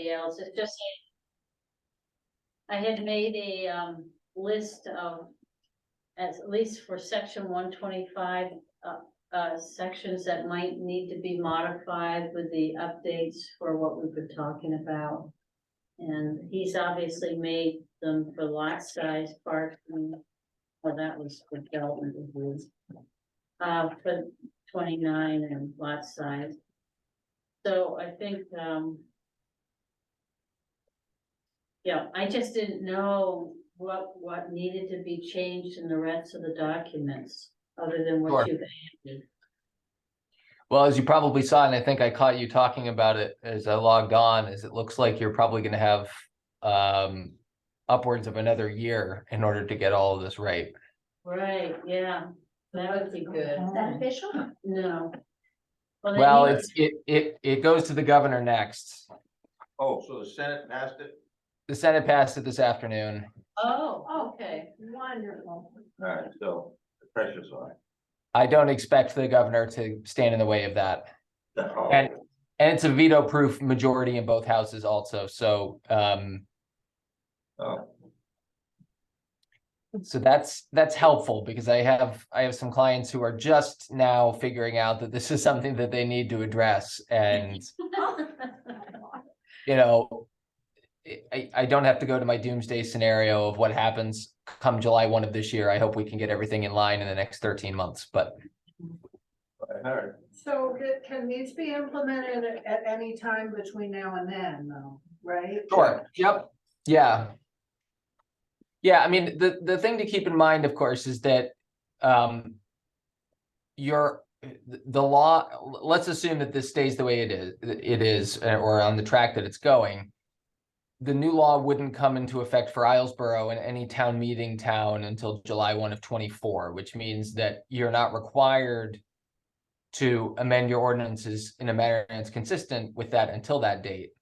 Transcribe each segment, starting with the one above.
else. It's just, I had made a, list of, at least for section 125, sections that might need to be modified with the updates for what we've been talking about. And he's obviously made them for lot size, parking, well, that was for development reviews. For 29 and lot size. So I think, yeah, I just didn't know what needed to be changed in the rest of the documents, other than what Sure. you've added. Well, as you probably saw, and I think I caught you talking about it as I logged on, is it looks like you're probably going to have upwards of another year in order to get all of this right. Right, yeah, that would be good. Is that official? No. Well, then it goes to the governor next. Oh, so the Senate passed it? The Senate passed it this afternoon. oh, okay. Wonderful. All right, so the pressure's on. I don't expect the governor to stand in the way of that. Oh, And it's a veto-proof majority in both houses also, so oh, so that's helpful because I have some clients who are just now figuring out that this is something that they need to address, and you know, I don't have to go to my doomsday scenario of what happens come July 1 of this year. I hope we can get everything in line in the next 13 months, but I heard. So can these be implemented at any time between now and then, though, right? sure, yep, yeah. Yeah, I mean, the thing to keep in mind, of course, is that the law, let's assume that this stays the way it is, or on the track that it's going. The new law wouldn't come into effect for Islesboro and any town meeting town until July 1 of 24, which means that you're not required to amend your ordinances in a manner that's consistent with that until that date.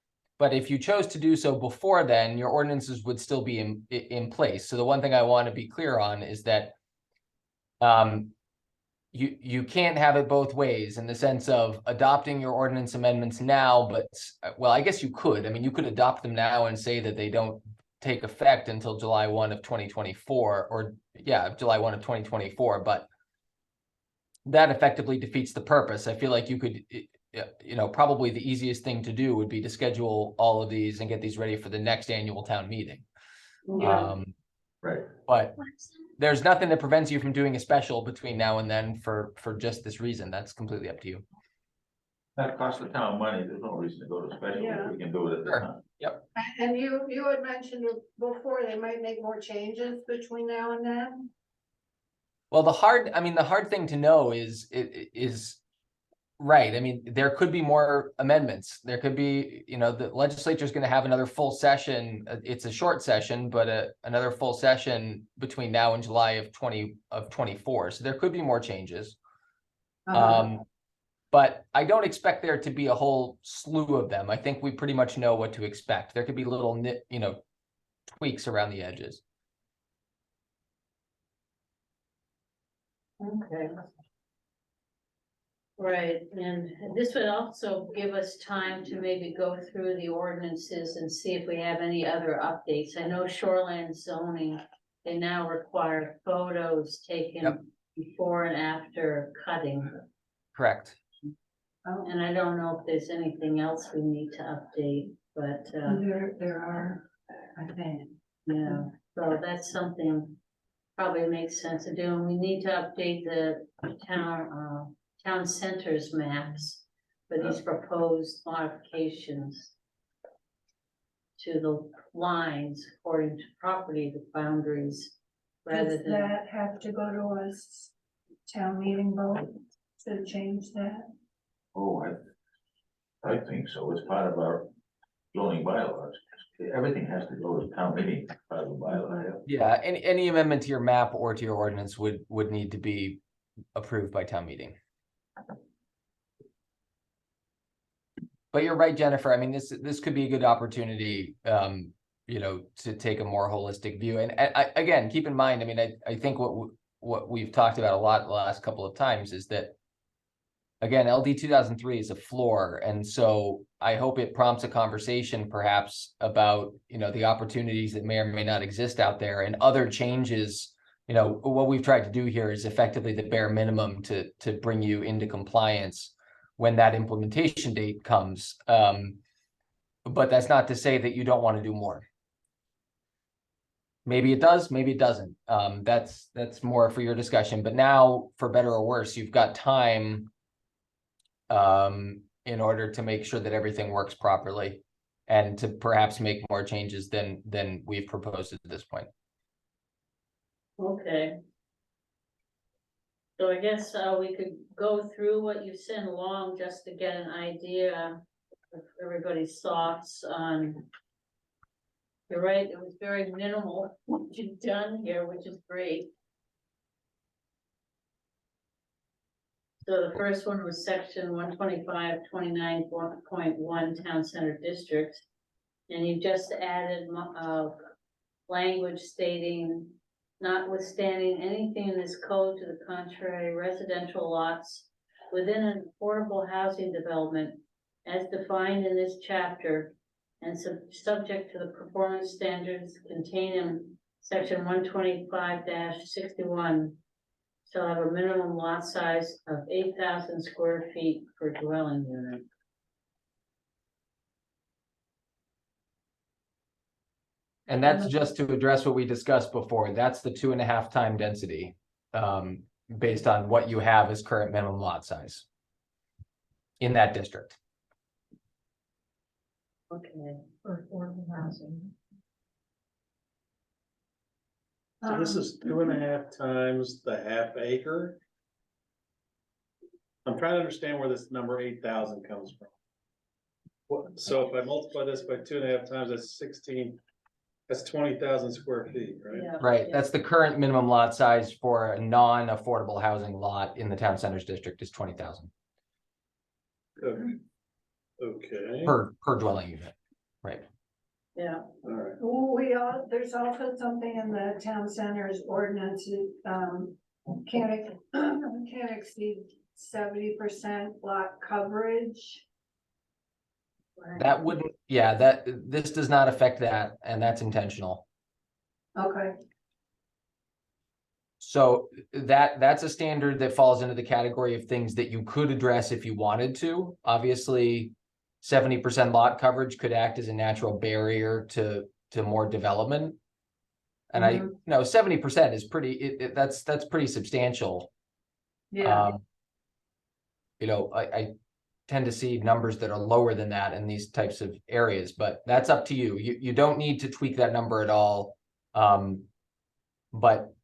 But if you chose to do so before then, your ordinances would still be in place. So the one thing I want to be clear on is that you can't have it both ways, in the sense of adopting your ordinance amendments now, but well, I guess you could. I mean, you could adopt them now and say that they don't take effect until July 1 of 2024, or yeah, July 1 of 2024, but that effectively defeats the purpose. I feel like you could, you know, probably the easiest thing to do would be to schedule all of these and get these ready for the next annual town meeting. Yeah. Right. But there's nothing that prevents you from doing a special between now and then for just this reason. That's completely up to you. That costs the town money. There's no reason to go to special Yeah. if we can do it at the Sure. time. And you had mentioned before they might make more changes between now and then? Well, the hard thing to know is right. I mean, there could be more amendments. There could be, you know, the legislature is going to have another full session. It's a short session, but another full session between now and July of 24. So there could be more changes. But I don't expect there to be a whole slew of them. I think we pretty much know what to expect. There could be little tweaks around the edges. Okay. Right, and this would also give us time to maybe go through the ordinances and see if we have any other updates. I know shoreline zoning, they now require photos taken Yep. before and after cutting. Correct. And I don't know if there's anything else we need to update, but, There are, I think. yeah, so that's something probably makes sense to do. And we need to update the town centers maps for these proposed modifications to the lines according to property boundaries, rather Does than, that have to go to a town meeting vote to change that? Oh, I think so. It's part of our zoning bylaws. Everything has to go to town meeting, part of the bylaw. Yeah, any amendment to your map or to your ordinance would need to be approved by town meeting. But you're right, Jennifer. I mean, this could be a good opportunity, you know, to take a more holistic view. And again, keep in mind, I mean, I think what we've talked about a lot the last couple of times is that again, LD 2003 is a floor, and so I hope it prompts a conversation perhaps about, the opportunities that may or may not exist out there and other changes. What we've tried to do here is effectively the bare minimum to bring you into compliance when that implementation date comes. But that's not to say that you don't want to do more. Maybe it does, maybe it doesn't. That's more for your discussion. But now, for better or worse, you've got time in order to make sure that everything works properly and to perhaps make more changes than we've proposed at this point. Okay. So I guess we could go through what you sent along just to get an idea of everybody's thoughts on. You're right, it was very minimal what you've done here, which is great. So the first one was section 125.29.1 Town Center District. And you just added language stating, notwithstanding anything in this code to the contrary, residential lots within an affordable housing development as defined in this chapter and subject to the performance standards contained in section 125-61 shall have a minimum lot size of 8,000 square feet per dwelling unit. And that's just to address what we discussed before. That's the 2.5 time density, based on what you have as current minimum lot size in that district. Okay. For affordable housing. So this is 2.5 times the half acre. I'm trying to understand where this number 8,000 comes from. So if I multiply this by 2.5 times, that's 16. That's 20,000 square feet, right? Yeah. Right, that's the current minimum lot size for a non-affordable housing lot in the town centers district is 20,000 Okay. per dwelling unit, right? Yeah. All right. Well, there's also something in the town center's ordinance, can't exceed 70% lot coverage. That wouldn't, this does not affect that, and that's intentional. Okay, So that's a standard that falls into the category of things that you could address if you wanted to. Obviously, 70% lot coverage could act as a natural barrier to more development. And I 70% is pretty, that's pretty substantial. yeah, I tend to see numbers that are lower than that in these types of areas, but that's up to you. You don't need to tweak that number at all. But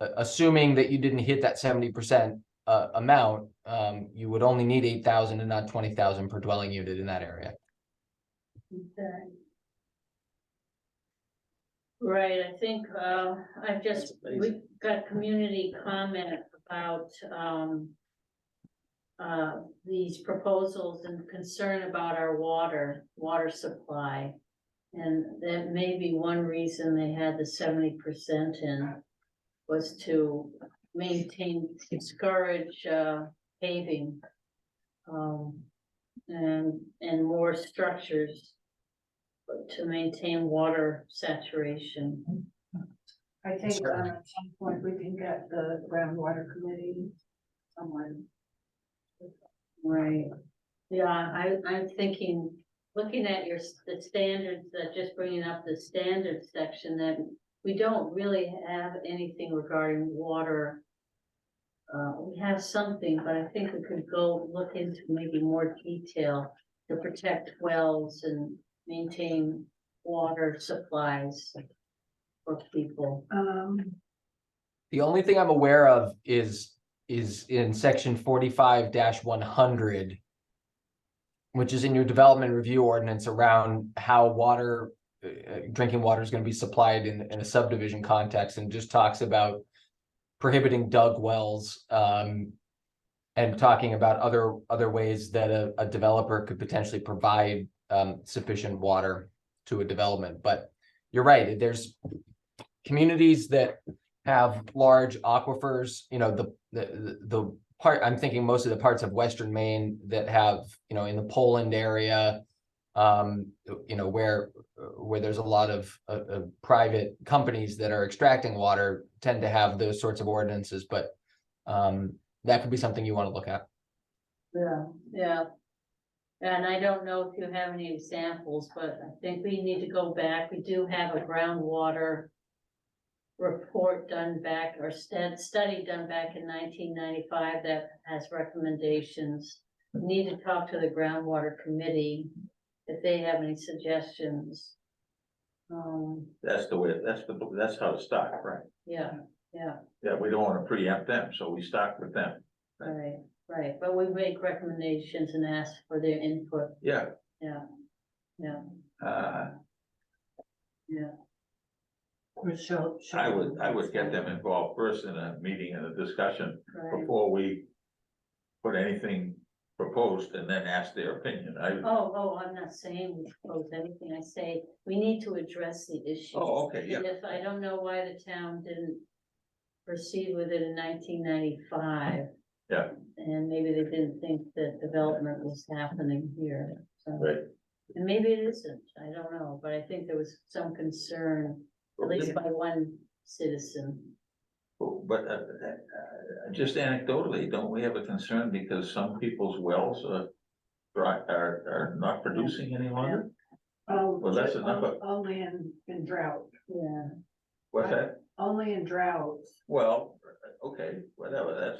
assuming that you didn't hit that 70% amount, you would only need 8,000 and not 20,000 per dwelling unit in that area. Okay. Right, I think we've got community comment about these proposals and concern about our water supply. And that may be one reason they had the 70% in, was to discourage paving and more structures, but to maintain water saturation. I think Certainly. at some point we can get the groundwater committee, someone. Right. Yeah, I'm thinking, looking at the standards, just bringing up the standards section, that we don't really have anything regarding water. We have something, but I think we could go look into maybe more detail to protect wells and maintain water supplies for people. The only thing I'm aware of is in section 45-100, which is in your development review ordinance around how drinking water is going to be supplied in a subdivision context, and just talks about prohibiting dug wells, and talking about other ways that a developer could potentially provide sufficient water to a development. But you're right, there's communities that have large aquifers, the I'm thinking most of the parts of Western Maine that have, in the Poland area. Where there's a lot of private companies that are extracting water tend to have those sorts of ordinances, but. That could be something you want to look at. Yeah. And I don't know if you have any examples, but I think we need to go back. We do have a groundwater report done back, or study done back in 1995 that has recommendations. We need to talk to the groundwater committee if they have any suggestions. That's the way, that's how to start, right? Yeah, Yeah, we don't wanna preempt them, so we start with them. right, but we make recommendations and ask for their input, Yeah, yeah. uh, Michelle. I would get them involved first in a meeting and a discussion Right. before we put anything proposed and then ask their opinion. Oh, I'm not saying we propose anything, I say we need to address the issue. Oh, okay, yeah. And if, I don't know why the town didn't proceed with it in 1995. Yeah. And maybe they didn't think that development was happening here, so. Right. And maybe it isn't, I don't know, but I think there was some concern, at least by one citizen. But just anecdotally, don't we have a concern because some people's wells are not producing any longer? Well, that's enough of- Only in drought, Yeah, What's that? only in droughts. Well, okay, whatever,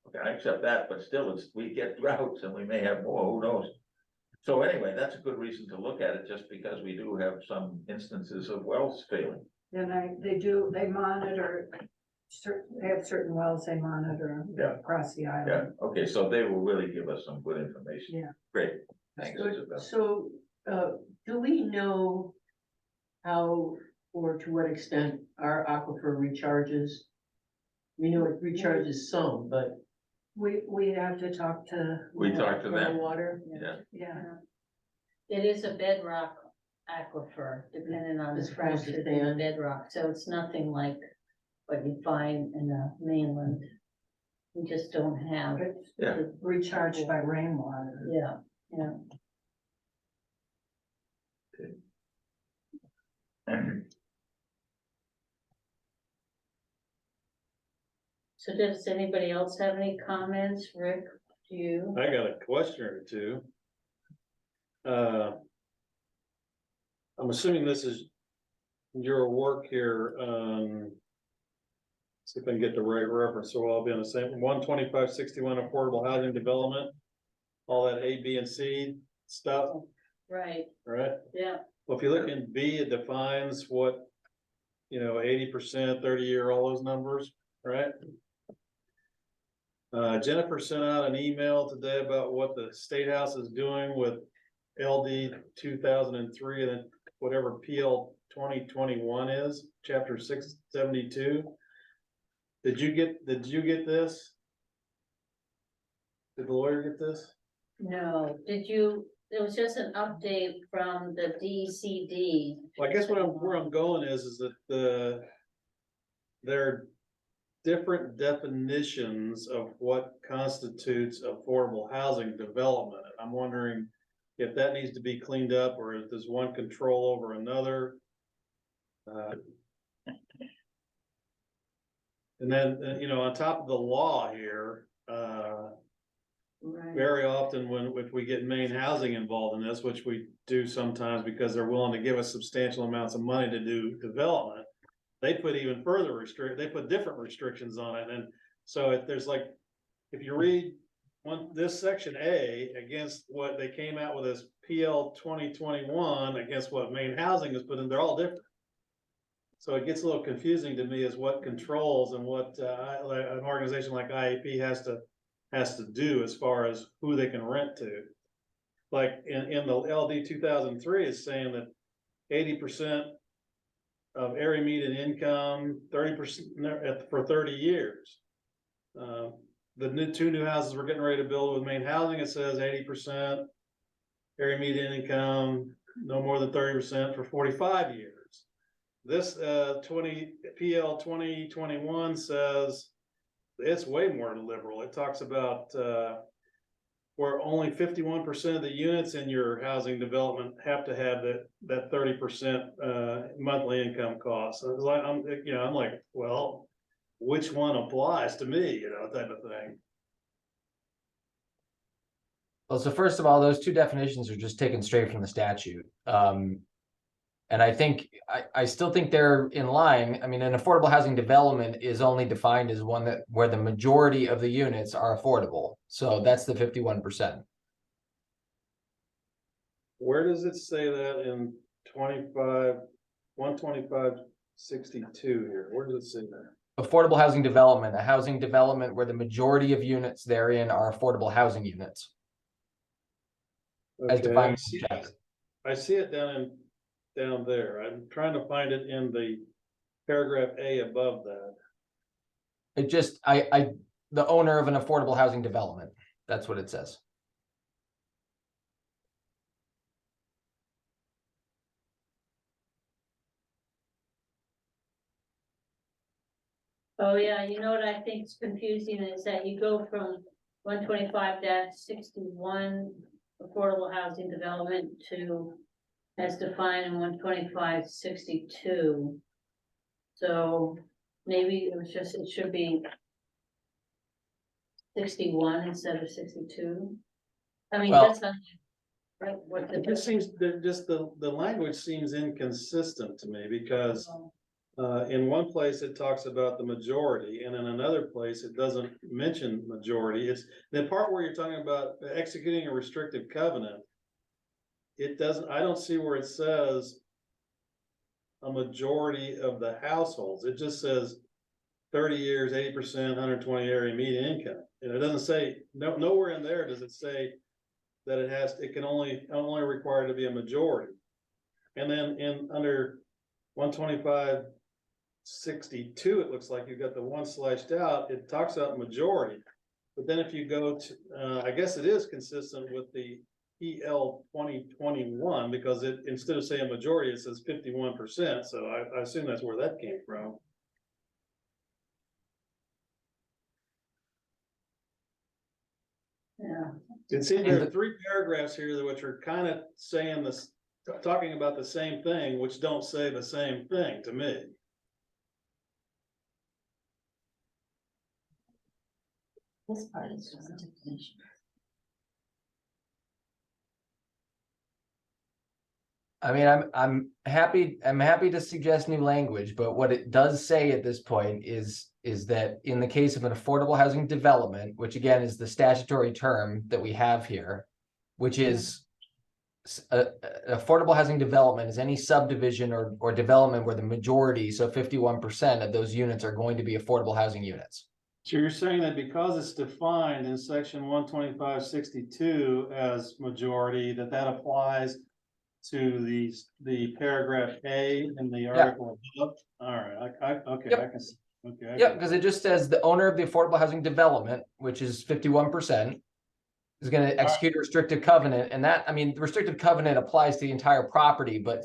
okay, I accept that, but still, we get droughts and we may have more, who knows? So anyway, that's a good reason to look at it, just because we do have some instances of wells failing. And they monitor, they have certain wells they monitor Yeah. across the Yeah, island. okay, so they will really give us some good information. Yeah. Great, thanks, Isabel. So, do we know how or to what extent our aquifer recharges? We know it recharges some, but. We have to talk to. We talked to them, Groundwater, yeah, Yeah, it is a bedrock aquifer, depending on the As far as the structure of the sand. bedrock, so it's nothing like what you find in the mainland. We just don't have, it's yeah. recharged by rainwater. yeah. So does anybody else have any comments? Rick, do you? I got a question or two. I'm assuming this is your work here, see if I can get the right reference, so I'll be on the same, 12561 affordable housing development. All that A, B, and C stuff, Right, right? yeah, Well, if you look in B, it defines what, 80%, 30-year, all those numbers, right? Jennifer sent out an email today about what the State House is doing with LD 2003 and then whatever PL 2021 is, chapter 672. Did you get this? Did the lawyer get this? no, did you, it was just an update from the DCD. Well, I guess where I'm going is that there are different definitions of what constitutes affordable housing development. I'm wondering if that needs to be cleaned up, or if there's one control over another. And then, on top of the law here, Right, very often if we get Maine Housing involved in this, which we do sometimes because they're willing to give us substantial amounts of money to do development, they put even further they put different restrictions on it. And so if you read this section A against what they came out with as PL 2021 against what Maine Housing has put in, they're all different. So it gets a little confusing to me as what controls and what an organization like IAP has to do as far as who they can rent to. Like in the LD 2003 is saying that 80% of area median income, 30% for 30 years. The two new houses we're getting ready to build with Maine Housing, it says 80% area median income, no more than 30% for 45 years. This PL 2021 says it's way more liberal. It talks about, where only 51% of the units in your housing development have to have that 30%, monthly income cost. So it's like, I'm like, well, which one applies to me, type of thing. Well, so first of all, those two definitions are just taken straight from the statute. And I think, I still think they're in line. I mean, an affordable housing development is only defined as one that where the majority of the units are affordable. So that's the 51%. Where does it say that in 125.62 here? Where does it say that? Affordable housing development, a housing development where the majority of units therein are affordable housing units. As Okay, defined in the chapter. I see it down there. I'm trying to find it in the paragraph A above that. It just, the owner of an affordable housing development, that's what it says. Oh, yeah, you know what I think is confusing is that you go from 125-61 affordable housing development to as defined in 125-62. So maybe it should be 61 instead of 62. I mean, Well- that's not right, what It just seems, the language seems inconsistent to me because in one place it talks about the majority and in another place it doesn't mention majority. It's the part where you're talking about executing a restrictive covenant. It doesn't, I don't see where it says a majority of the households. It just says 30 years, 80%, 120 area median income. And it doesn't say, nowhere in there does it say that it can only required to be a majority. And then under 125.62, it looks like you've got the one slashed out, it talks about majority. But then if you go to, I guess it is consistent with the EL 2021, because it, instead of saying majority, it says 51%, so I assume that's where that came from. Yeah, It seems there are three paragraphs here that which are kind of saying this, talking about the same thing, which don't say the same thing to me. this part is just a definition. I mean, I'm happy to suggest new language, but what it does say at this point is that in the case of an affordable housing development, which again is the statutory term that we have here, which is affordable housing development is any subdivision or development where the majority, so 51% of those units are going to be affordable housing units. So you're saying that because it's defined in section 125.62 as majority, that applies to the paragraph A in the article above? All right, okay, Yep. I can see. Okay. Yeah, because it just says the owner of the affordable housing development, which is 51%, is going to execute a restrictive covenant. And that, I mean, the restrictive covenant applies to the entire property, but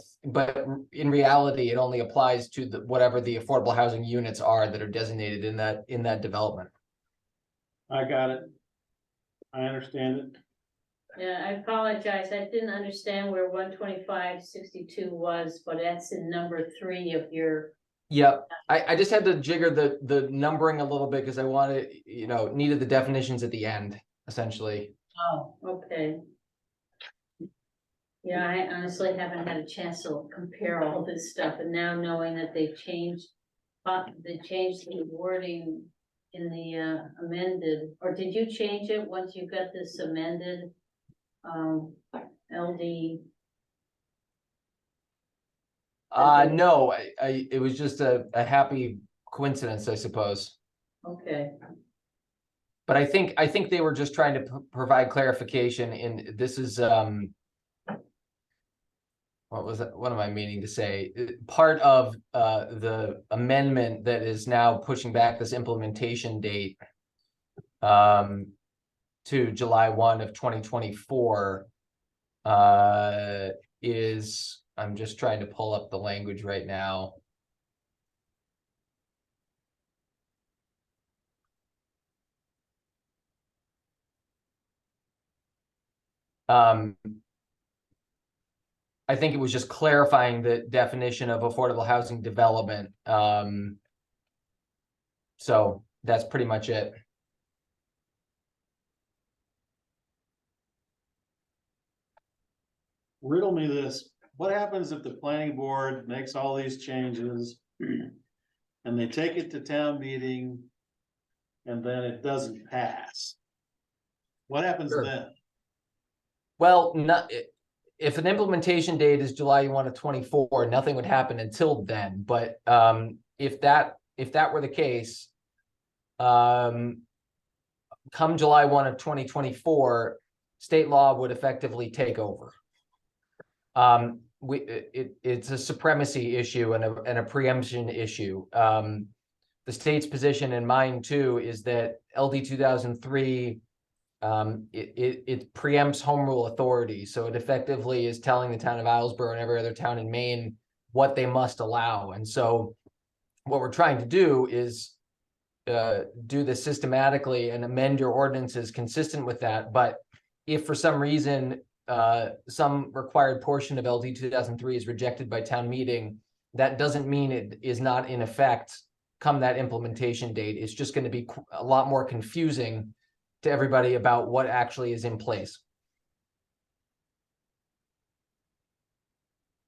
in reality, it only applies to whatever the affordable housing units are that are designated in that development. I got it. I understand it. Yeah, I apologize, I didn't understand where 125.62 was, but that's in number 3 of your. Yep, I just had to jigger the numbering a little bit because I wanted, needed the definitions at the end, essentially. Oh, okay. Yeah, I honestly haven't had a chance to compare all this stuff, and now knowing that they changed the wording in the amended, or did you change it once you got this amended? LD. No, it was just a happy coincidence, I suppose. Okay, But I think they were just trying to provide clarification in this is what am I meaning to say? Part of the amendment that is now pushing back this implementation date to July 1 of 2024 is, I'm just trying to pull up the language right now. I think it was just clarifying the definition of affordable housing development. So that's pretty much it. Riddle me this, what happens if the planning board makes all these changes? And they take it to town meeting? And then it doesn't pass? What happens Sure. then? Well, if an implementation date is July 1 of 24, nothing would happen until then. But if that were the case, come July 1 of 2024, state law would effectively take over. It's a supremacy issue and a preemption issue. The state's position and mine too is that LD 2003 it preempts home rule authority, so it effectively is telling the town of Islesboro and every other town in Maine what they must allow. And so what we're trying to do is do this systematically and amend your ordinances consistent with that. But if for some reason some required portion of LD 2003 is rejected by town meeting, that doesn't mean it is not in effect come that implementation date. It's just going to be a lot more confusing to everybody about what actually is in place.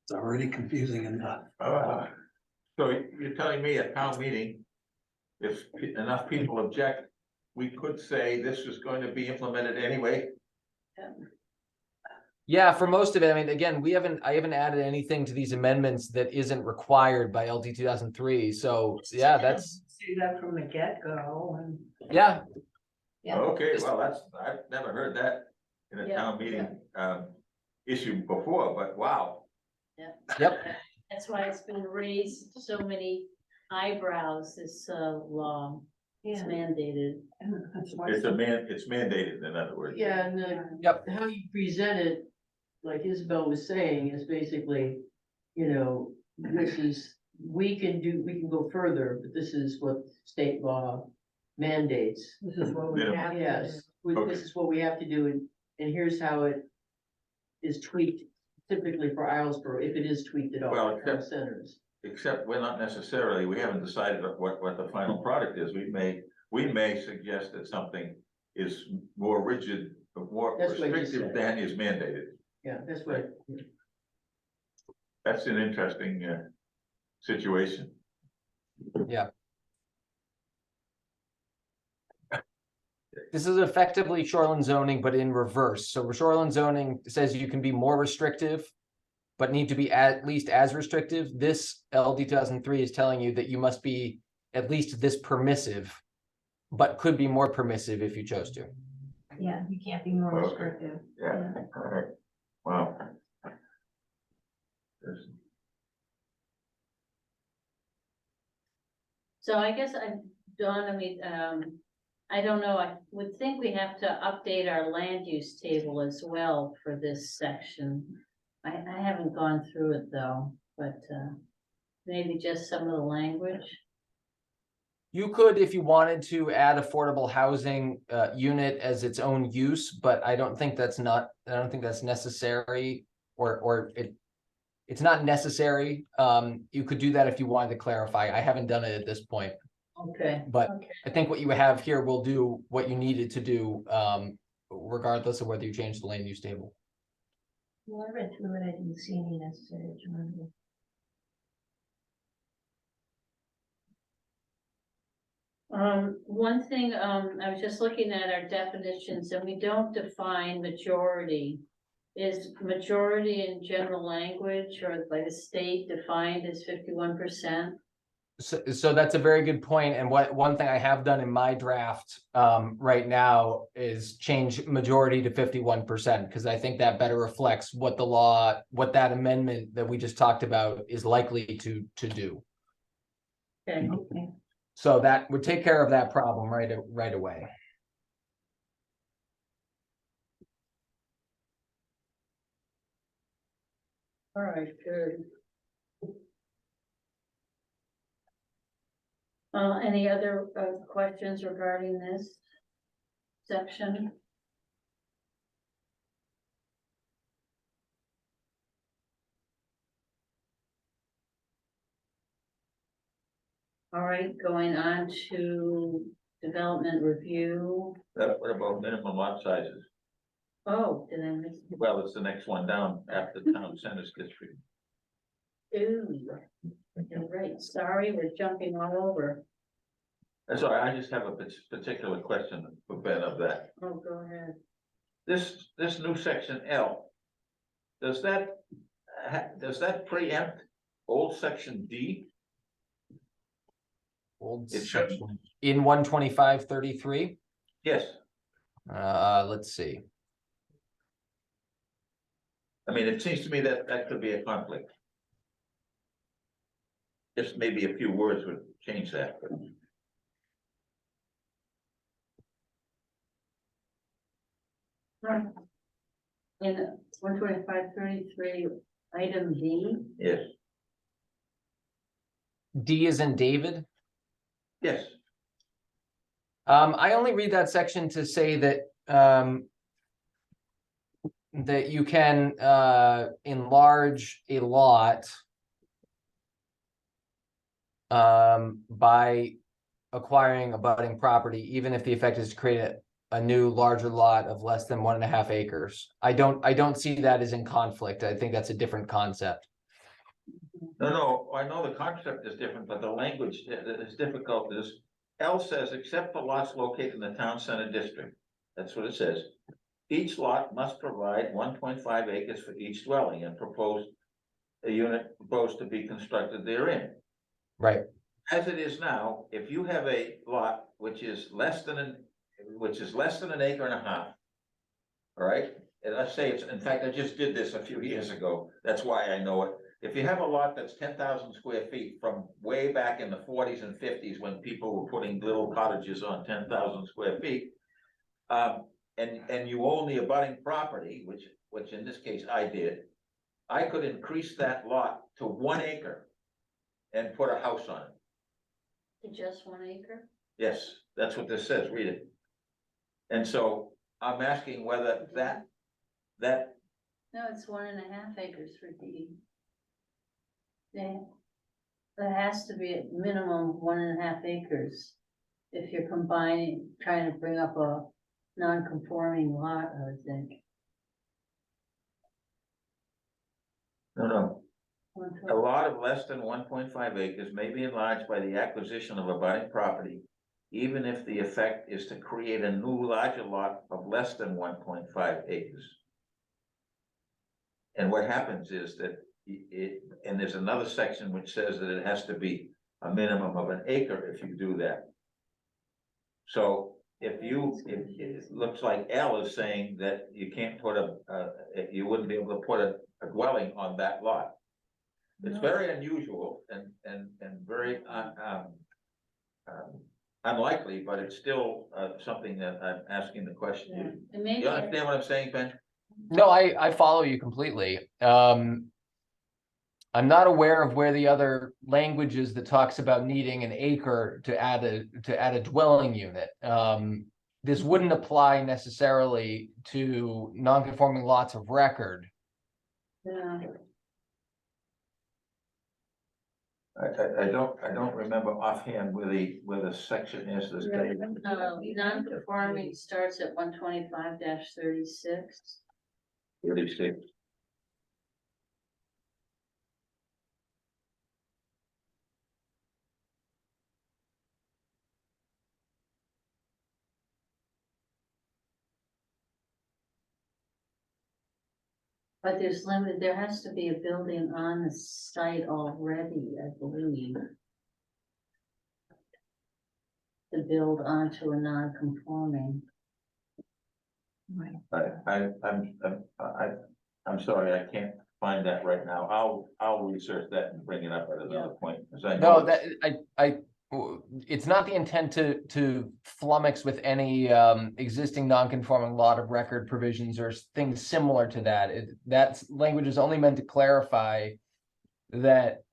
It's already confusing enough. So you're telling me at town meeting, if enough people object, we could say this is going to be implemented anyway? Yeah, for most of it. I mean, again, I haven't added anything to these amendments that isn't required by LD 2003. So yeah, that's See that from the get-go and. yeah. Yeah. Okay, well, I've never heard that in a Yeah, town meeting, issue before, but wow. Yep. That's why it's been raised so many eyebrows, this law. It's mandated. That's why It's mandated, in other words. Yeah, and Yep. how you present it, like Isabel was saying, is basically, we can go further, but this is what state law mandates. This is what we Yeah. have. to do. Yes, Okay. this is what we have to do, and here's how it is tweaked typically for Islesboro, if it is tweaked at all, Well, for town centers. Except we haven't decided what the final product is. We may suggest that something is more rigid, more That's what you restrictive said. than is mandated. Yeah, that's what, That's an interesting, situation. This is effectively shoreline zoning, but in reverse. So shoreline zoning says you can be more restrictive, but need to be at least as restrictive. This LD 2003 is telling you that you must be at least this permissive, but could be more permissive if you chose to. Yeah, you can't be more Okay. restrictive. Yeah, all right. Wow. There's- So I guess Dawn, I don't know, I would think we have to update our land use table as well for this section. I haven't gone through it though, but maybe just some of the language. You could, if you wanted to, add affordable housing unit as its own use, but I don't think that's necessary, or it's not necessary. You could do that if you wanted to clarify. I haven't done it at this point, Okay. but Okay. I think what you have here will do what you needed to do, regardless of whether you change the land use table. Well, I read through it, I didn't see any necessary changes. One thing, I was just looking at our definitions and we don't define majority. Is majority in general language or by the state defined as 51%? So that's a very good point. And one thing I have done in my draft right now is change majority to 51%, because I think that better reflects what the law, what that amendment that we just talked about is likely to do. Okay. Okay. So that would take care of that problem right away. All right, good. Any other questions regarding this section? All right, going on to development review. What about minimum lot sizes? Oh, did I miss? Well, it's the next one down after town centers district. Ooh, you're right. Sorry, we're jumping all over. That's all right, I just have a particular question for Ben of that. Oh, go ahead. This new section L, does that preempt old section D? Old It should. section in 125-33. Yes, Let's see. I mean, it seems to me that that could be a conflict. Just maybe a few words would change that, but In 125-33, item D. yes, D is in David. yes. I only read that section to say that that you can enlarge a lot by acquiring abutting property, even if the effect is to create a new larger lot of less than 1.5 acres. I don't see that as in conflict. I think that's a different concept. No, I know the concept is different, but the language is difficult. L says, except for lots located in the town center district. That's what it says. Each lot must provide 1.5 acres for each dwelling and a unit proposed to be constructed therein. Right. As it is now, if you have a lot which is less than an acre and a half. All right, and let's say in fact, I just did this a few years ago, that's why I know it. If you have a lot that's 10,000 square feet from way back in the 40s and 50s, when people were putting little cottages on 10,000 square feet. And you own the abutting property, which in this case I did, I could increase that lot to 1 acre. And put a house on it. To just 1 acre? Yes, that's what this says, read it. And so I'm asking whether that, No, it's 1.5 acres for D. There has to be a minimum of 1.5 acres. If you're trying to bring up a non-conforming lot, I would think. no, a lot of less than 1.5 acres may be enlarged by the acquisition of abutting property, even if the effect is to create a new larger lot of less than 1.5 acres. And what happens is that and there's another section which says that it has to be a minimum of 1 acre if you do that. So it looks like L is saying that you can't put you wouldn't be able to put a dwelling on that lot. It's very unusual and very unlikely, but it's still something that I'm asking the question. Yeah. You And maybe, understand what I'm saying, Ben? No, I follow you completely. I'm not aware of where the other language is that talks about needing 1 acre to add a dwelling unit. This wouldn't apply necessarily to non-conforming lots of record. yeah, I don't remember offhand where the section is this day. non-conforming starts at 125-36. 36. But there has to be a building on the site already, I believe. To build onto a non-conforming. I'm sorry, I can't find that right now. I'll research that and bring it up at another point. 'Cause I know No, that it's not the intent to flummox with any existing non-conforming lot of record provisions or things similar to that. That language is only meant to clarify that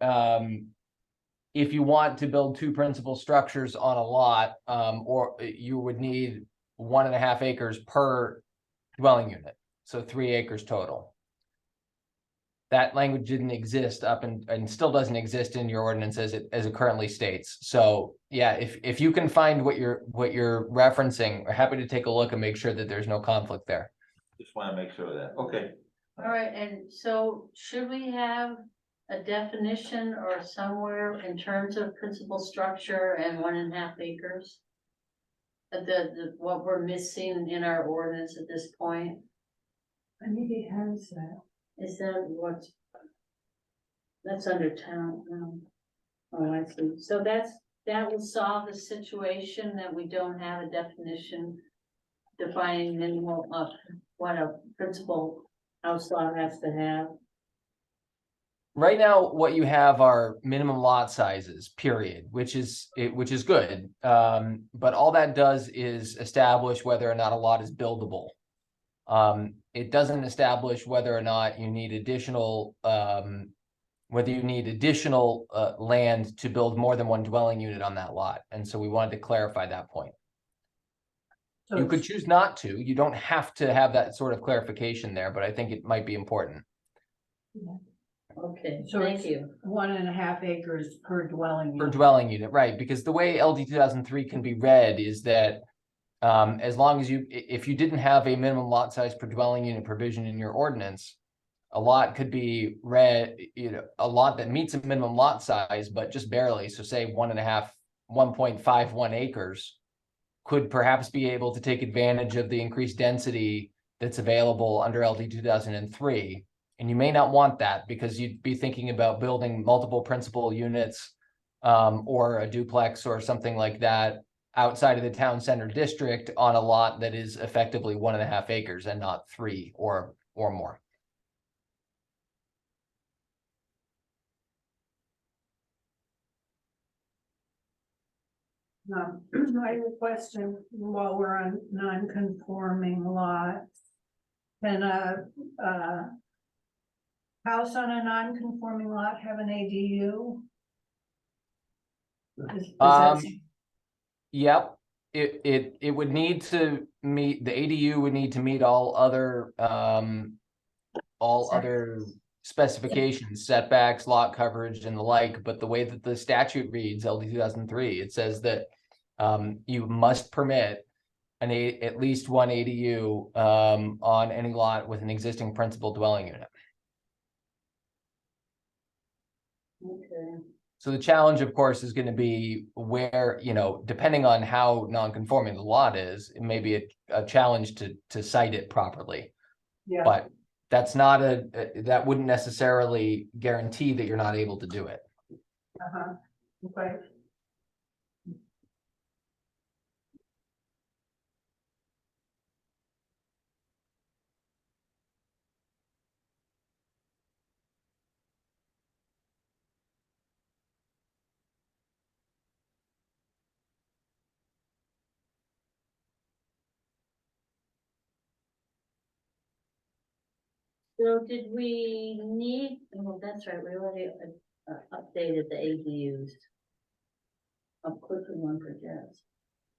if you want to build 2 principal structures on a lot, or you would need 1.5 acres per dwelling unit, so 3 acres total. that language didn't exist and still doesn't exist in your ordinance as it currently states. So yeah, if you can find what you're referencing, we're happy to take a look and make sure that there's no conflict there. Just wanna make sure of that, okay. All right, and so should we have a definition or somewhere in terms of principal structure and 1.5 acres? What we're missing in our ordinance at this point, I think he has that. is that what's? That's under town, oh, I see, so that will solve the situation that we don't have a definition defining minimal of what a principal house lot has to have. Right now, what you have are minimum lot sizes, period, which is good. But all that does is establish whether or not a lot is buildable. It doesn't establish whether or not you need additional, land to build more than one dwelling unit on that lot. And so we wanted to clarify that point. So You could choose not to. You don't have to have that sort of clarification there, but I think it might be important. Okay, So thank it's you. 1.5 acres per dwelling Per unit. dwelling unit, right, because the way LD 2003 can be read is that as long as if you didn't have a minimum lot size per dwelling unit provision in your ordinance, a lot could be read, a lot that meets a minimum lot size, but just barely, so say 1.51 acres could perhaps be able to take advantage of the increased density that's available under LD 2003. And you may not want that because you'd be thinking about building multiple principal units or a duplex or something like that outside of the town center district on a lot that is effectively 1.5 acres and not 3 or more. I have a question while we're on non-conforming lots. Can a house on a non-conforming lot have an ADU? Is that- Yep, it would need to meet, the ADU would need to meet all other specifications, setbacks, lot coverage and the like, but the way that the statute reads, LD 2003, it says that you must permit at least one ADU on any lot with an existing principal dwelling unit. Okay. So the challenge, of course, is going to be where, depending on how non-conforming the lot is, it may be a challenge to site it properly. Yeah, But that's not that wouldn't necessarily guarantee that you're not able to do it. okay. So did we need, well, that's right, we already updated the ADUs. I'll quickly one for Jess.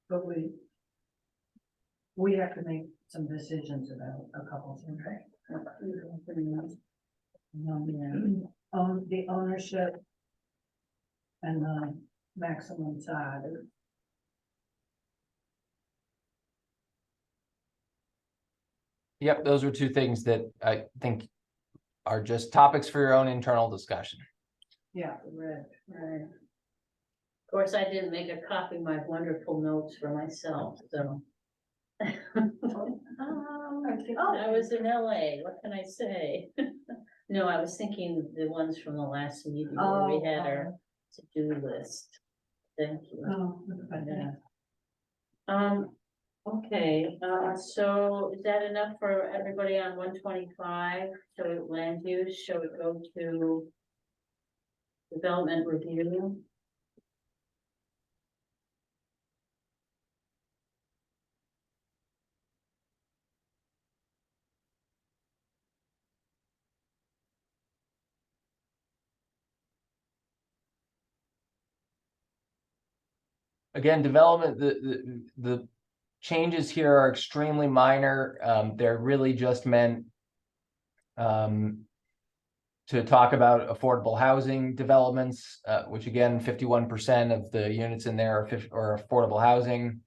But we have to make some decisions about a couple things, right? The ownership and the maximum size. Yep, those are two things that I think are just topics for your own internal discussion. Yeah. Right. Of course, I didn't make a copy of my wonderful notes for myself, so. I was in LA, what can I say? No, I was thinking the ones from the last meeting where we had our to-do list. Thank you. Oh, Yeah. Okay, so is that enough for everybody on 125? So land use, shall we go to development review? Again, development, the changes here are extremely minor. They're really just meant to talk about affordable housing developments, which again, 51% of the units in there are affordable housing.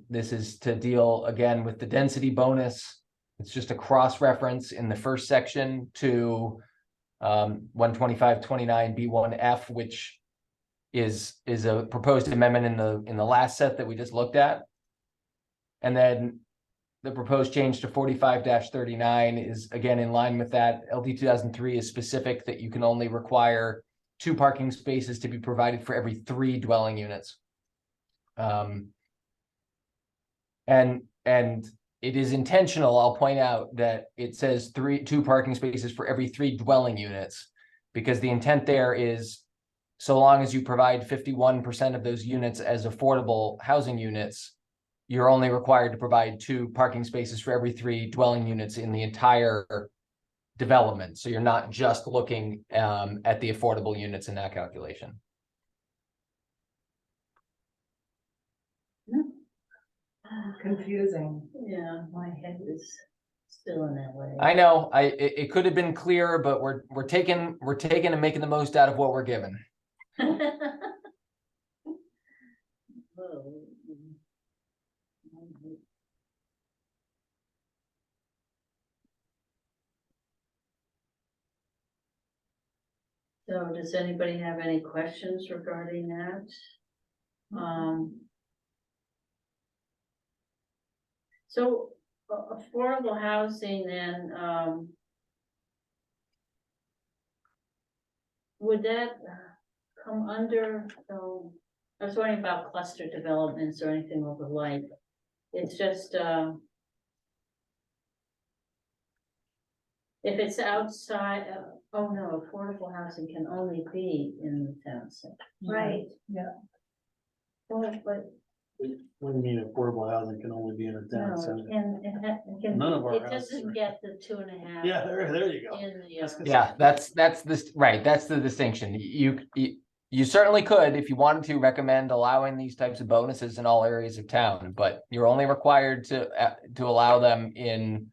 This is to deal again with the density bonus. It's just a cross-reference in the first section to 125-29B1F, which is a proposed amendment in the last set that we just looked at. And then the proposed change to 45-39 is again in line with that. LD 2003 is specific that you can only require 2 parking spaces to be provided for every 3 dwelling units. And it is intentional, I'll point out, that it says 2 parking spaces for every 3 dwelling units, because the intent there is, so long as you provide 51% of those units as affordable housing units, you're only required to provide 2 parking spaces for every 3 dwelling units in the entire development. So you're not just looking at the affordable units in that calculation. Confusing. Yeah, my head is still in that way. I know, it could have been clearer, but we're taking and making the most out of what we're given. So does anybody have any questions regarding that? So affordable housing then, would that come under, I was wondering about cluster developments or anything of the like. It's just, if it's outside, oh no, affordable housing can only be in the town center. Right, yeah. But What do you mean affordable housing can only be in a town no, center? it None of our it houses doesn't are- get the 2.5. Yeah, there you go. In the, That's 'cause- Yeah, that's this, right, that's the distinction. You certainly could, if you wanted to, recommend allowing these types of bonuses in all areas of town, but you're only required to allow them in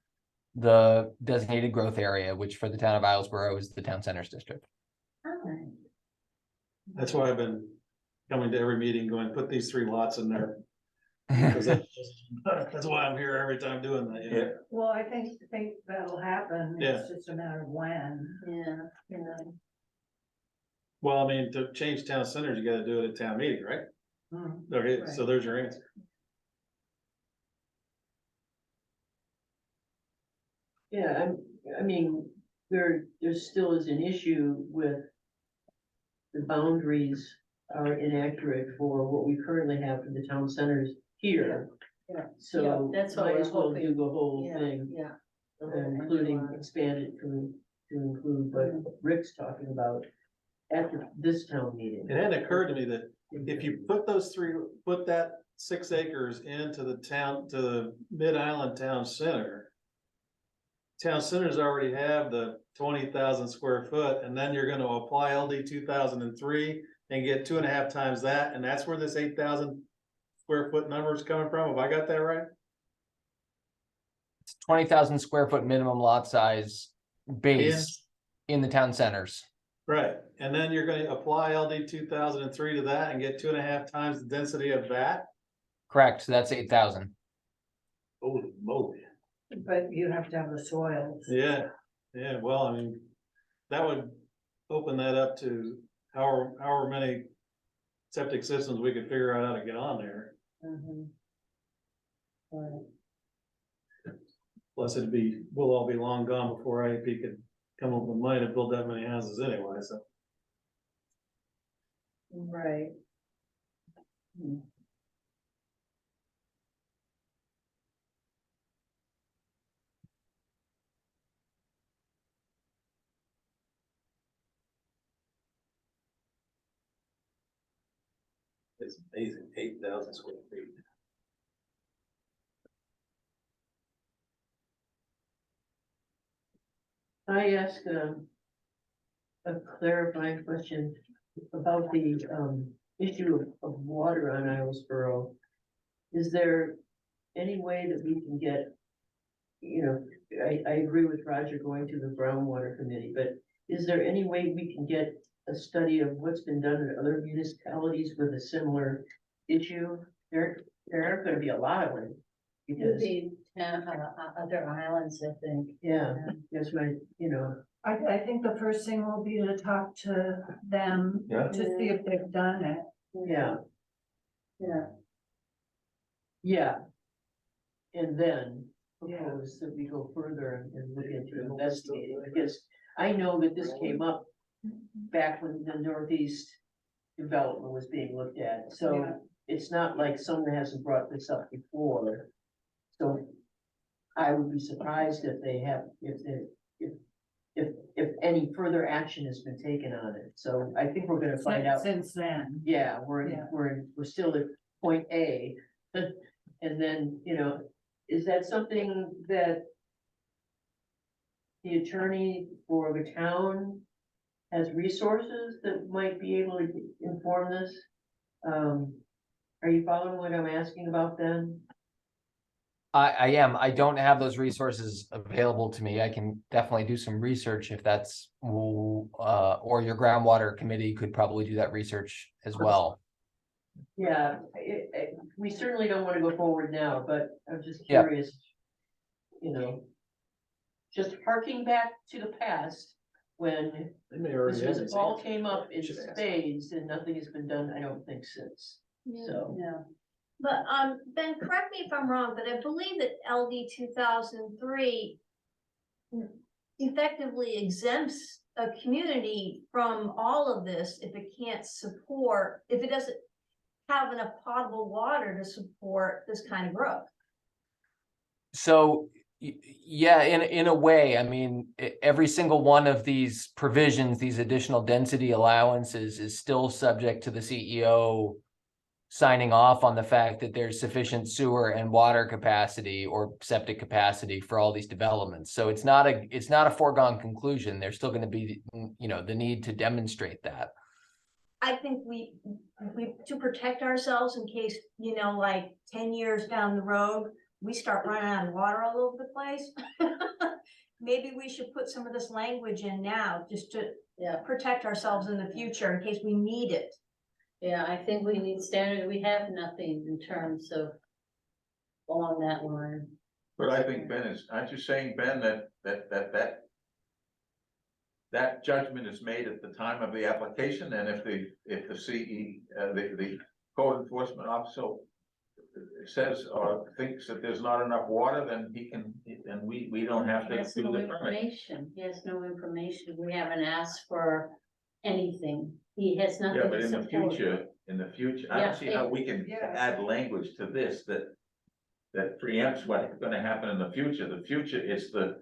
the designated growth area, which for the town of Islesboro is the town centers district. Alright. That's why I've been coming to every meeting going, put these 3 lots in there. 'Cause that's why I'm here every time doing that, you know? Well, I think that'll happen. Yeah. It's just a matter of when. Yeah, you know, Well, I mean, to change town centers, you gotta do it at town meeting, right? Hmm. Okay, so Right. there's your answer. Yeah, I mean, there still is an issue with the boundaries are inaccurate for what we currently have for the town centers here. Yeah. So Yeah, that's what might we're as well hoping. do the whole yeah, thing, yeah. The whole including enchilada. expand it to include what Rick's talking about at this town meeting. It hadn't occurred to me that if you put put that 6 acres into the town, to the Mid-Island Town Center. Town centers already have the 20,000 square foot, and then you're gonna apply LD 2003 and get 2.5 times that, and that's where this 8,000 square foot number is coming from. Have I got that right? 20,000 square foot minimum lot size base in the town centers. Right, and then you're gonna apply LD 2003 to that and get 2.5 times the density of that? Correct, so that's 8,000. Holy moly. But you have to have the soils. Yeah, well, I mean, that would open that up to however many septic systems we could figure out how to get on there. Mhm. Right. Plus we'll all be long gone before IEP could come up with money to build that many houses anyway, so. Right. Hmm. It's amazing, 8,000 square feet. I ask a clarifying question about the issue of water on Islesboro. Is there any way that we can get, I agree with Roger going to the groundwater committee, but is there any way we can get a study of what's been done in other municipalities with a similar issue? There aren't gonna be a lot of them. Could Because, be, other islands, I think. yeah, that's my, I think the first thing will be to talk to them Yeah. to see if they've done it. yeah, Yeah, yeah. And then Yeah. propose that we go further and look into investigating, because I know that this came up back when the Northeast development was being looked at, Yeah. so it's not like someone hasn't brought this up before. So I would be surprised if they have, if any further action has been taken on it, so I think we're gonna find out. Since then. Yeah, Yeah. we're still at point A. And then, is that something that the attorney for the town has resources that might be able to inform this? Are you following what I'm asking about then? I am. I don't have those resources available to me. I can definitely do some research if that's, or your groundwater committee could probably do that research as well. Yeah, we certainly don't wanna go forward now, but I'm just Yeah. curious. Just harking back to the past, when They may already this have was these all answers. came up in Should ask. spades and nothing has been done, I don't think, since. So, yeah. But, Ben, correct me if I'm wrong, but I believe that LD 2003 effectively exempts a community from all of this if it can't support, if it doesn't have enough potable water to support this kind of growth. So, yeah, in a way, I mean, every single one of these provisions, these additional density allowances is still subject to the CEO signing off on the fact that there's sufficient sewer and water capacity or septic capacity for all these developments. So it's not a foregone conclusion. There's still going to be, the need to demonstrate that. I think we, to protect ourselves in case, like 10 years down the road, we start running out of water all over the place. Maybe we should put some of this language in now, just to protect ourselves in the future in case we need it. Yeah, I think we need standard, we have nothing in terms of along that line. But I think Ben aren't you saying, Ben, that judgment is made at the time of the application, and if the the code enforcement officer says or thinks that there's not enough water, then we don't have He to has do no the permit. information, he has no information, we haven't asked for anything, he has Yeah, nothing but to in the support. future, I Yeah, don't see how we can yeah. add language to this that preempts what's gonna happen in the future. The future is the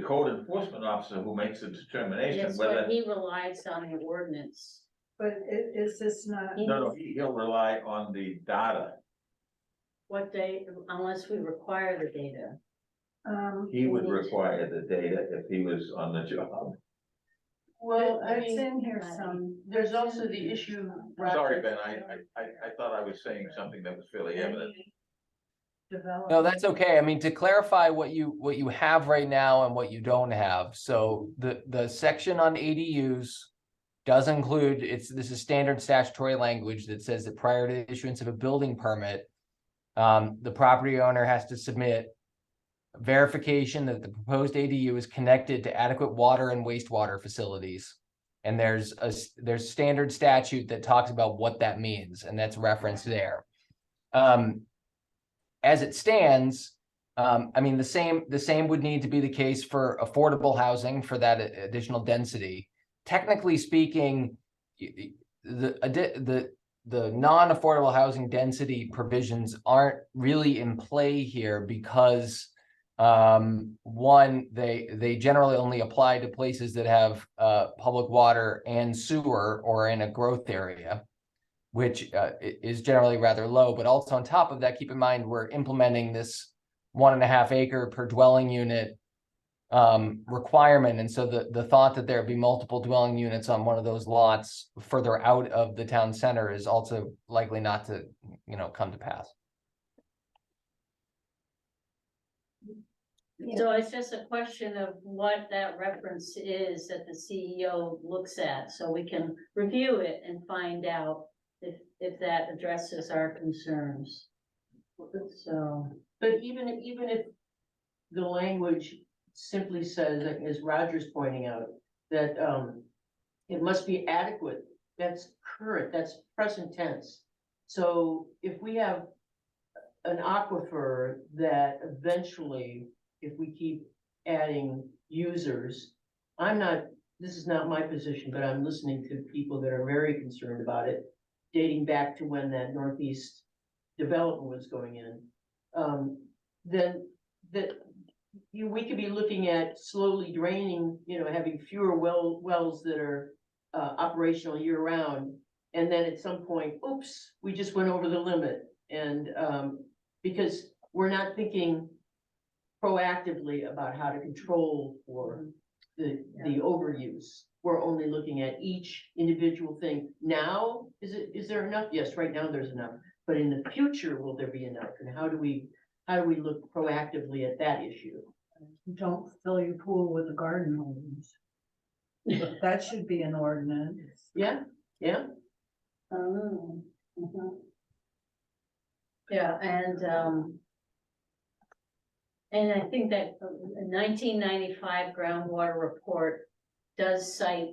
code enforcement officer who makes the determination Yes, whether. but he relies on the ordinance. But is this not? No, he'll rely on the data. What day, unless we require the data. He would require the data if he was on the job. well, I It's mean, in here some. there's also the issue. Sorry, Ben, I thought I was saying something that was fairly evident. No, that's okay. I mean, to clarify what you have right now and what you don't have. So the section on ADUs does include, this is standard statutory language that says that prior to the issuance of a building permit, the property owner has to submit verification that the proposed ADU is connected to adequate water and wastewater facilities. And there's standard statute that talks about what that means, and that's referenced there. As it stands, I mean, the same would need to be the case for affordable housing for that additional density. Technically speaking, the non-affordable housing density provisions aren't really in play here because one, they generally only apply to places that have public water and sewer or in a growth area, which is generally rather low. But also on top of that, keep in mind, we're implementing this 1.5 acre per dwelling unit requirement. And so the thought that there'd be multiple dwelling units on one of those lots further out of the town center is also likely not to, come to pass. So it's just a question of what that reference is that the CEO looks at, so we can review it and find out if that addresses our concerns. So, But even if the language simply says, as Roger's pointing out, that, it must be adequate, that's current, that's present tense. So if we have an aquifer that eventually, if we keep adding users, this is not my position, but I'm listening to people that are very concerned about it, dating back to when that Northeast development was going in. Then we could be looking at slowly draining, having fewer wells that are operational year round. And then at some point, oops, we just went over the limit. And because we're not thinking proactively about how to control for the overuse. We're only looking at each individual thing. Now, is there enough? Yes, right now there's enough. But in the future, will there be enough? And how do we look proactively at that issue? Don't fill your pool with the garden hose. That should be an ordinance. Yeah. oh, mhm. Yeah, and I think that 1995 groundwater report does cite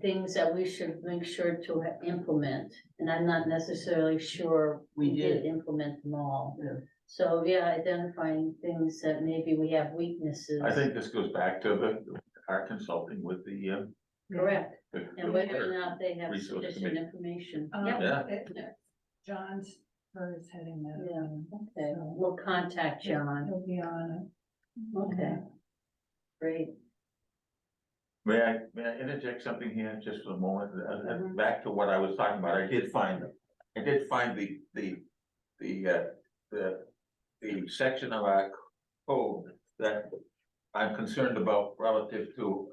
things that we should make sure to implement, and I'm not necessarily sure We we did. did implement them all. Yeah. So, yeah, identifying things that maybe we have weaknesses. I think this goes back to our consulting with the. Correct, the- and whether or not they have Resource sufficient committee. information. Yeah. John's first heading that. Yeah, up, okay, so we'll contact John, He'll be on okay, great. May I interject something here just for a moment? Back to what I was talking about, I did find the section of our code that I'm concerned about relative to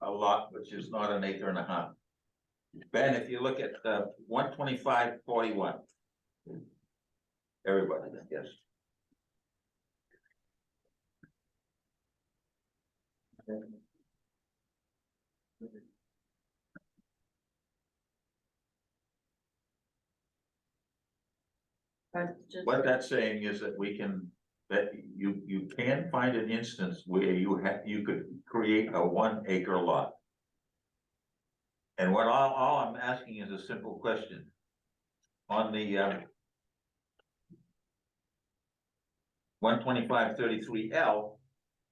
a lot which is not an acre and a half. Ben, if you look at 12541. Everybody, yes. What that's saying is that that you can find an instance where you could create a 1 acre lot. And what all I'm asking is a simple question. On the 12533L,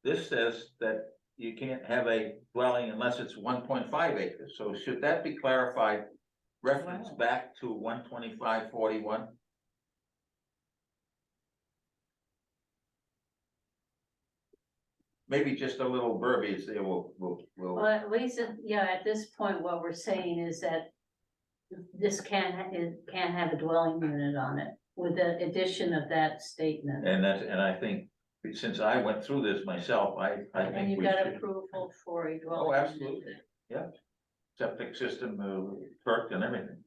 this says that you can't have a dwelling unless it's 1.5 acres. So should that be clarified, reference back to 12541? Maybe just a little verbiage there will. Well, at least, at this point, what we're saying is that this can't have a dwelling unit on it with the addition of that statement. And I think, since I went through this myself, I And think you've we got should. approval for a dwelling. Oh, unit. absolutely, yeah. Septic system, perked and everything.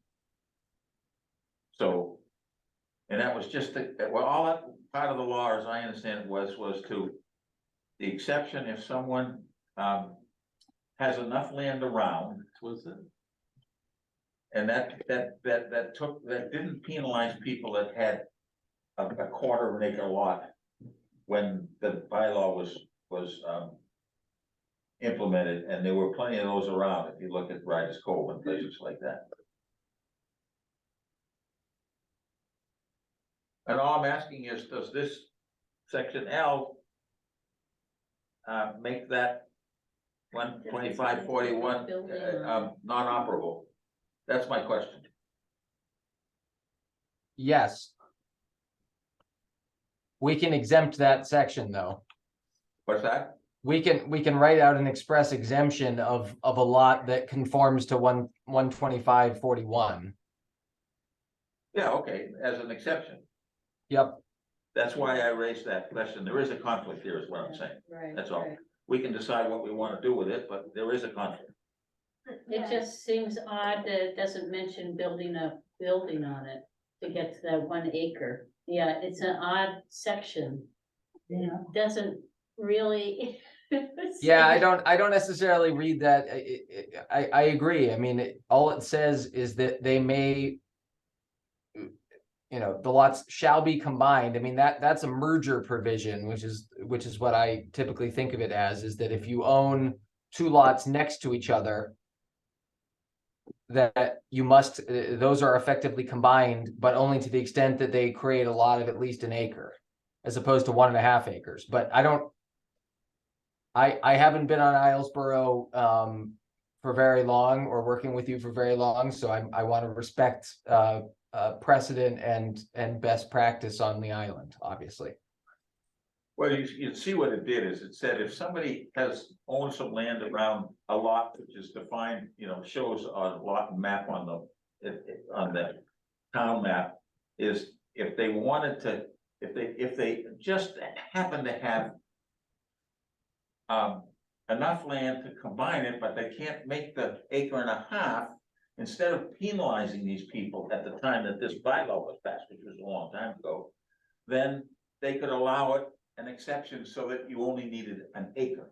So, and that was just, all that part of the law, as I understand it, was to the exception if someone, has enough land around. Was it? And that didn't penalize people that had a quarter of an acre lot when the bylaw was implemented, and there were plenty of those around, if you look at Riders Cove and places like that. And all I'm asking is, does this section L make that 12541 non-operable? That's my question. Yes. We can exempt that section, though. What's that? We can write out an express exemption of a lot that conforms to 12541. Yeah, okay, as an exception. Yep. That's why I raised that question. There is a conflict here, is what I'm saying. Right. That's all. right. We can decide what we want to do with it, but there is a conflict. It just seems odd that it doesn't mention building a building on it to get to that 1 acre. Yeah, it's an odd section. Yeah. It doesn't really. Yeah, I don't necessarily read that. I agree. I mean, all it says is that they may. The lots shall be combined. I mean, that's a merger provision, which is what I typically think of it as, is that if you own two lots next to each other, that you must, those are effectively combined, but only to the extent that they create a lot of at least an acre, as opposed to 1.5 acres. But I haven't been on Islesboro for very long, or working with you for very long, so I want to respect precedent and best practice on the island, obviously. Well, you see what it did is it said if somebody owns some land around a lot, which is defined, shows a lot map on the town map, is if they wanted to, if they just happen to have enough land to combine it, but they can't make the 1.5 acres, instead of penalizing these people at the time that this bylaw was passed, which was a long time ago, then they could allow it an exception so that you only needed an acre.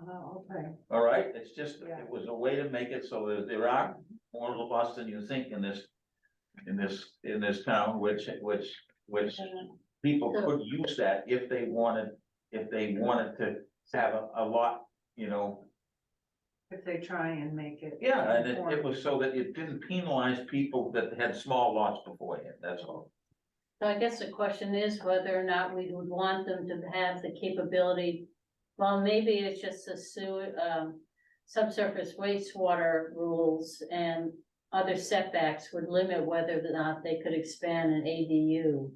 Oh, okay. All right, it's just, Yeah. it was a way to make it so that there are more of us than you think in this town, which people could use that if they wanted to have a lot, If they try and make it. Yeah, and it was so that it didn't penalize people that had small lots beforehand, that's all. So I guess the question is whether or not we would want them to have the capability. Well, maybe it's just the subsurface wastewater rules and other setbacks would limit whether or not they could expand an ADU.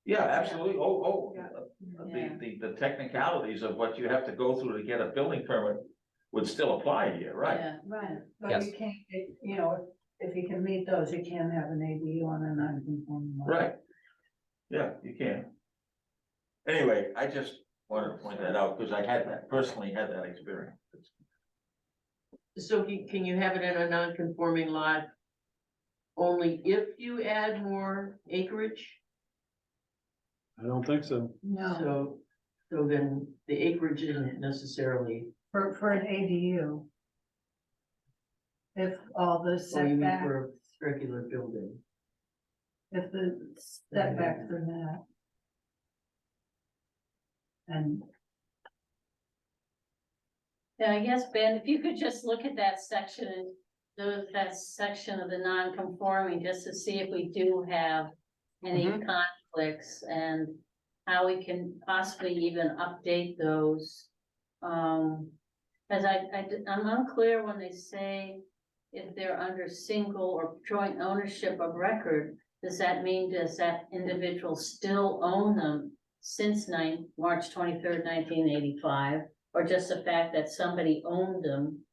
Yeah, absolutely, Yeah. the technicalities of what you have to go through to get a building permit would still apply here, right? Yeah, Right, but Yes. you can't, if you can meet those, you can't have an ADU on a non-conforming lot. Right. Yeah, you can. Anyway, I just wanted to point that out, because I personally had that experience. So can you have it in a non-conforming lot only if you add more acreage? I don't think so. No, So then the acreage isn't necessarily, for an ADU. If all the or you mean setbacks, for a regular building? if the setbacks are met. And yeah, I guess, Ben, if you could just look at that section, that section of the non-conforming, just to see if we do have any conflicts and how we can possibly even update those. As I'm unclear when they say if they're under single or joint ownership of record, does that individual still own them since March 23rd, 1985? Or just the fact that somebody owned them?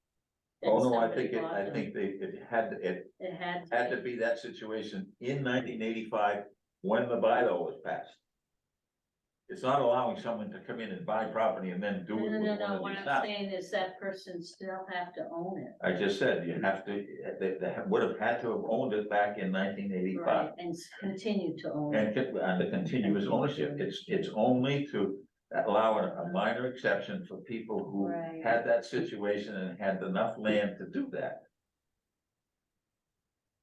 and Oh, no, I somebody think bought them? it had It to be that situation in 1985 when the bylaw was passed. It's not allowing someone to come in and buy property and then do it with one of What these I'm houses. saying is that person still have to own it. I just said, you have to, they would have had to have owned it back in 1985. Right, and continue to own it. And the continuous ownership, it's only to allow a minor exception for people who Right. had that situation and had enough land to do that.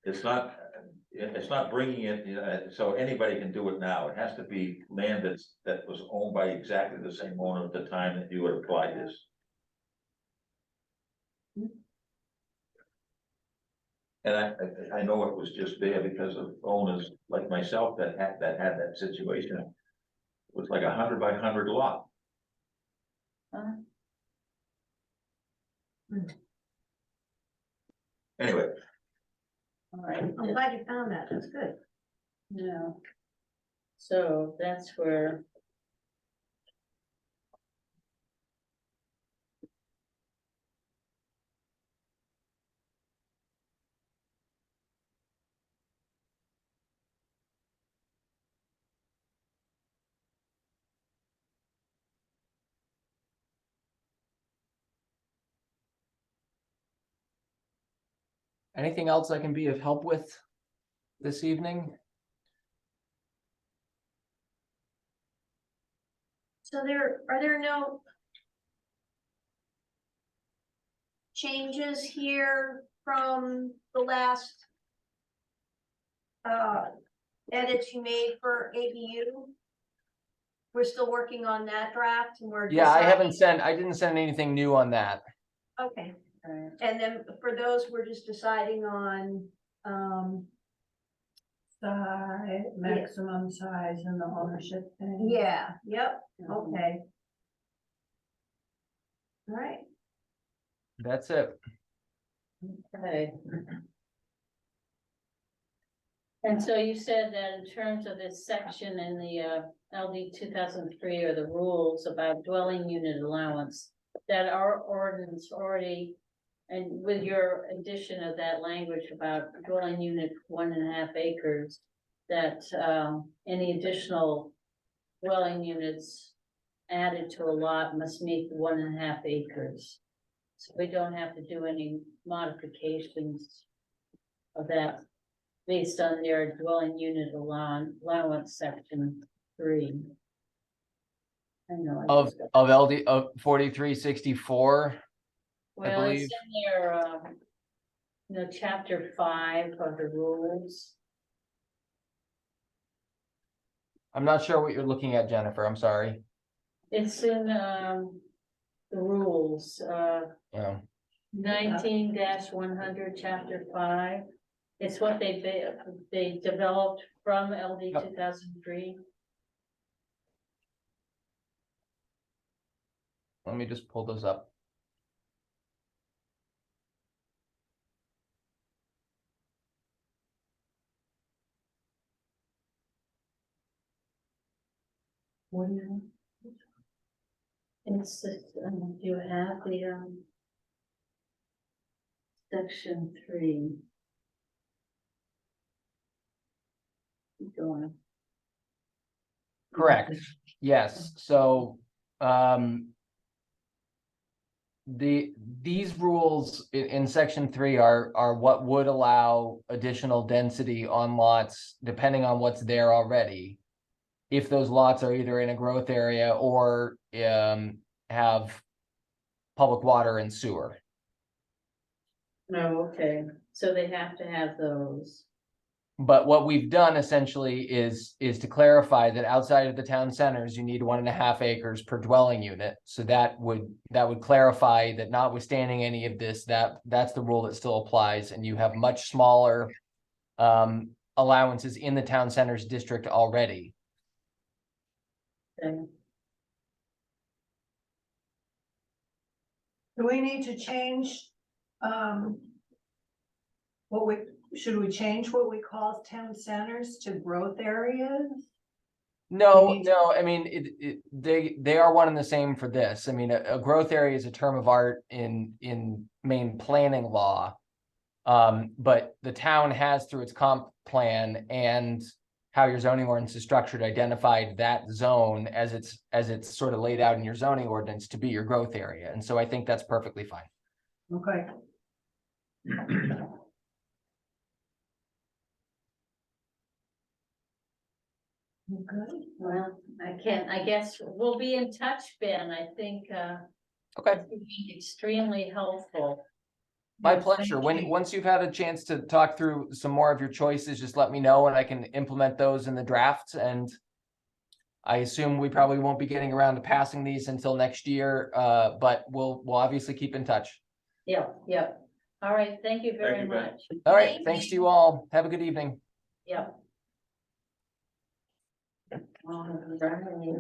It's not bringing it, so anybody can do it now. It has to be land that was owned by exactly the same owner at the time that you would apply this. And I know it was just there because of owners like myself that had that situation. It was like 100 by 100 lot. Anyway, All right, I'm glad you found that, that's good. yeah. So that's where. Anything else I can be of help with this evening? So are there no changes here from the last edits you made for ABU? We're still working on that draft and we're Yeah, deciding- I didn't send anything new on that. Okay, Right. and then for those, we're just deciding on, Size, maximum size and the ownership thing. yeah, yep, okay. All right, That's it. Okay. And so you said that in terms of this section in the LD 2003 or the rules about dwelling unit allowance, that our ordinance already, and with your addition of that language about dwelling unit 1.5 acres, that any additional dwelling units added to a lot must meet the 1.5 acres. So we don't have to do any modifications of that based on their dwelling unit allowance section 3. I know. I Of just got- of LD of 4364. Well, it's believe. in their, chapter 5 of the rules. I'm not sure what you're looking at, Jennifer. I'm sorry. It's in, the rules, Yeah. 19-100, chapter 5. It's what they developed from LD Yep. 2003. Let me just pull those up. What do you? It's, do you have the, section 3? Keep going. Correct. Yes, so, these rules in section 3 are what would allow additional density on lots, depending on what's there already. If those lots are either in a growth area or, have public water and sewer. Oh, okay, so they have to have those. But what we've done essentially is to clarify that outside of the town centers, you need 1.5 acres per dwelling unit. So that would clarify that notwithstanding any of this, that's the rule that still applies, and you have much smaller allowances in the town centers district already. Okay. Do we need to change, should we change what we call town centers to growth areas? No, We need to- no, I mean, they are one and the same for this. I mean, a growth area is a term of art in Maine planning law. But the town has, through its comp plan and how your zoning ordinance is structured, identified that zone as it's sort of laid out in your zoning ordinance to be your growth area. And so I think that's perfectly fine. Okay. Okay. Well, I guess we'll be in touch, Ben. I think, Okay, it's been extremely helpful. my Yes, pleasure. thank you. Once you've had a chance to talk through some more of your choices, just let me know and I can implement those in the drafts. And I assume we probably won't be getting around to passing these until next year, but we'll obviously keep in touch. Yep, yep. All right, thank you very you, Ben. much. All right, Thank thanks to you. you all. Have a good evening. Yep. All right.